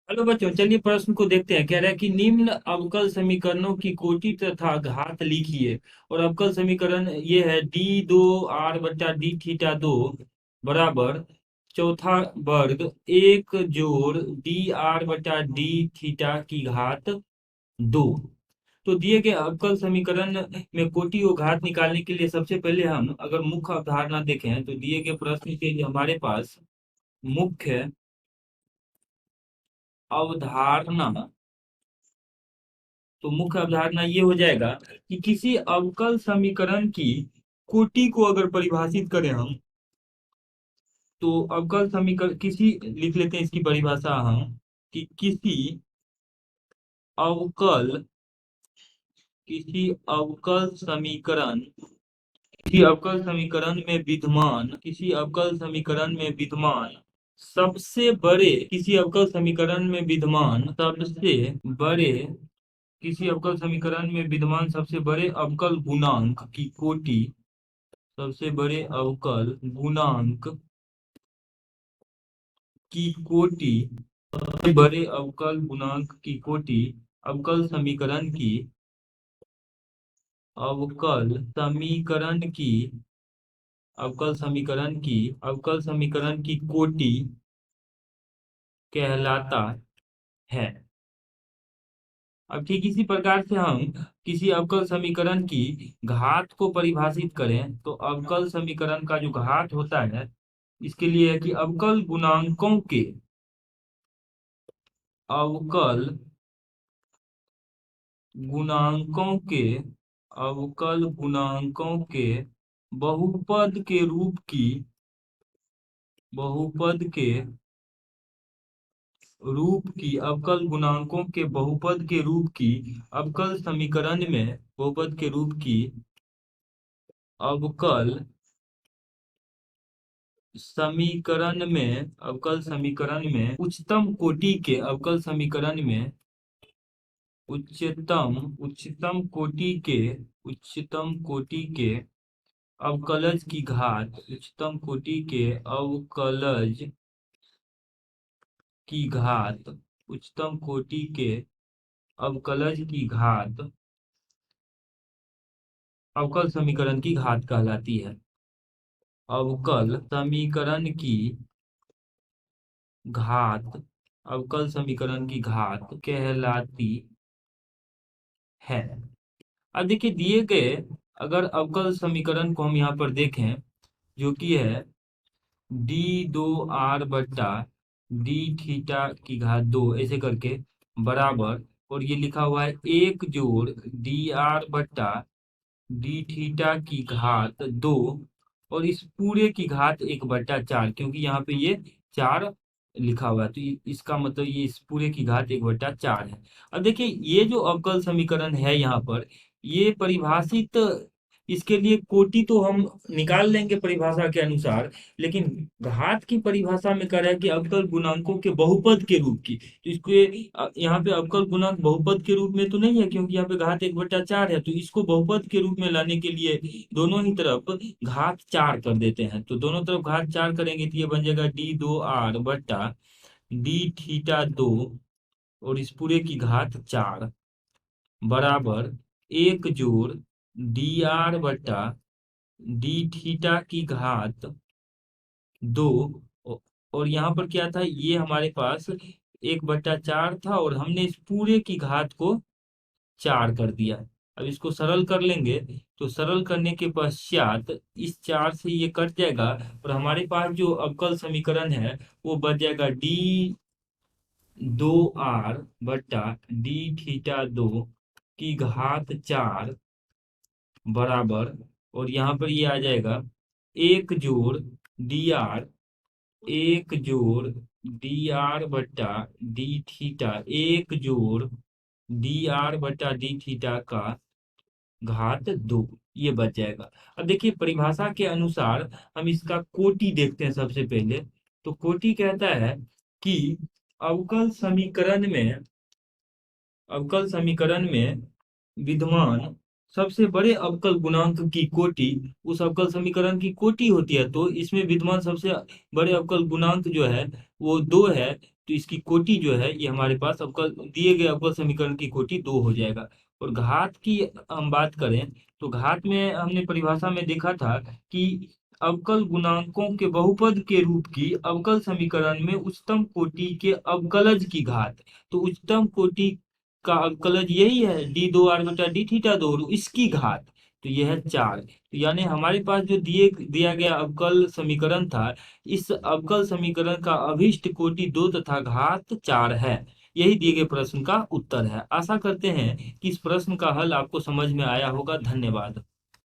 Hello बच्चों, चलिए प्रश्न को देखते हैं। कह रहा है कि निम्न अवकल समीकरणों की कोटि तथा घात लिखिए। और अवकल समीकरण ये है d2r/d थीटा 2 बराबर चौथा वर्ग एक जोड़ dr/d थीटा की घात 2। तो दिए गए अवकल समीकरण में कोटि और घात निकालने के लिए सबसे पहले हम अगर मुख्य अवधारणा देखें तो दिए गए प्रश्न के लिए हमारे पास मुख्य अवधारणा, तो मुख्य अवधारणा ये हो जाएगा कि किसी अवकल समीकरण की कोटि को अगर परिभाषित करें हम, तो अवकल समीकरण किसी लिख लेते हैं इसकी परिभाषा हम कि अवकल किसी अवकल समीकरण में विद्यमान सबसे बड़े किसी अवकल समीकरण में विद्यमान सबसे बड़े किसी अवकल समीकरण में विद्यमान सबसे बड़े अवकल गुणांक की कोटि सबसे बड़े अवकल गुणांक की कोटि सबसे बड़े अवकल गुणांक की कोटि अवकल समीकरण की अवकल समीकरण की अवकल समीकरण की कोटि कहलाता है। अब ठीक इसी प्रकार से हम किसी अवकल समीकरण की घात को परिभाषित करें तो अवकल समीकरण का जो घात होता है इसके लिए है कि अवकल गुणांकों के अवकल गुणांकों के बहुपद के रूप की बहुपद के अवकल गुणांकों के बहुपद के रूप की अवकल समीकरण में बहुपद के रूप की अवकल समीकरण में उच्चतम कोटि के अवकल समीकरण में उच्चतम कोटि के अवकलज की घात उच्चतम कोटि के अवकलज की घात उच्चतम कोटि के अवकलज की घात अवकल समीकरण की घात कहलाती है। अवकल समीकरण की घात अवकल समीकरण की घात कहलाती है। अब देखिए दिए गए अगर अवकल समीकरण को हम यहाँ पर देखें जो कि है d2r/d थीटा की घात 2 ऐसे करके बराबर, और ये लिखा हुआ है एक जोड़ dr/d थीटा की घात 2, और इस पूरे की घात 1/4, क्योंकि यहाँ पे ये 4 लिखा हुआ है तो इसका मतलब ये इस पूरे की घात 1/4 है। अब देखिए ये जो अवकल समीकरण है यहाँ पर ये परिभाषित, इसके लिए कोटि तो हम निकाल लेंगे परिभाषा के अनुसार, लेकिन घात की परिभाषा में कह रहा है कि अवकल गुणांकों के बहुपद के रूप की, तो इसको यहाँ पे अवकल गुणांक बहुपद के रूप में तो नहीं है क्योंकि यहाँ पे घात 1/4 है, तो इसको बहुपद के रूप में लाने के लिए दोनों ही तरफ घात 4 कर देते हैं। तो दोनों तरफ घात 4 करेंगे तो ये बन जाएगा d2r/d थीटा 2 और इस पूरे की घात 4 बराबर एक जोड़ dr/d थीटा की घात 2। और यहाँ पर क्या था, ये हमारे पास 1/4 था और हमने इस पूरे की घात को 4 कर दिया। अब इसको सरल कर लेंगे तो सरल करने के पश्चात इस 4 से ये कट जाएगा और हमारे पास जो अवकल समीकरण है वो बच जाएगा d2r/d थीटा 2 की घात 4 बराबर, और यहाँ पर ये आ जाएगा एक जोड़ dr एक जोड़ dr/d थीटा एक जोड़ dr/d थीटा का घात 2, ये बच जाएगा। अब देखिए परिभाषा के अनुसार हम इसका कोटि देखते हैं सबसे पहले। तो कोटि कहता है कि अवकल समीकरण में अवकल समीकरण में विद्यमान सबसे बड़े अवकल गुणांक की कोटि उस अवकल समीकरण की कोटि होती है। तो इसमें विद्यमान सबसे बड़े अवकल गुणांक जो है वो 2 है। तो इसकी कोटि जो है ये हमारे पास अवकल दिए गए अवकल समीकरण की कोटि 2 हो जाएगा। और घात की हम बात करें तो घात में हमने परिभाषा में देखा था कि अवकल गुणांकों के बहुपद के रूप की अवकल समीकरण में उच्चतम कोटि के अवकलज की घात। तो उच्चतम कोटि का अवकलज यही है d2r/d थीटा 2, और इसकी घात तो यह है 4। तो यानी हमारे पास जो दिया गया अवकल समीकरण था, इस अवकल समीकरण का अभिष्ट कोटि 2 तथा घात 4 है। यही दिए गए प्रश्न का उत्तर है। आशा करते हैं कि इस प्रश्न का हल आपको समझ में आया होगा। धन्यवाद।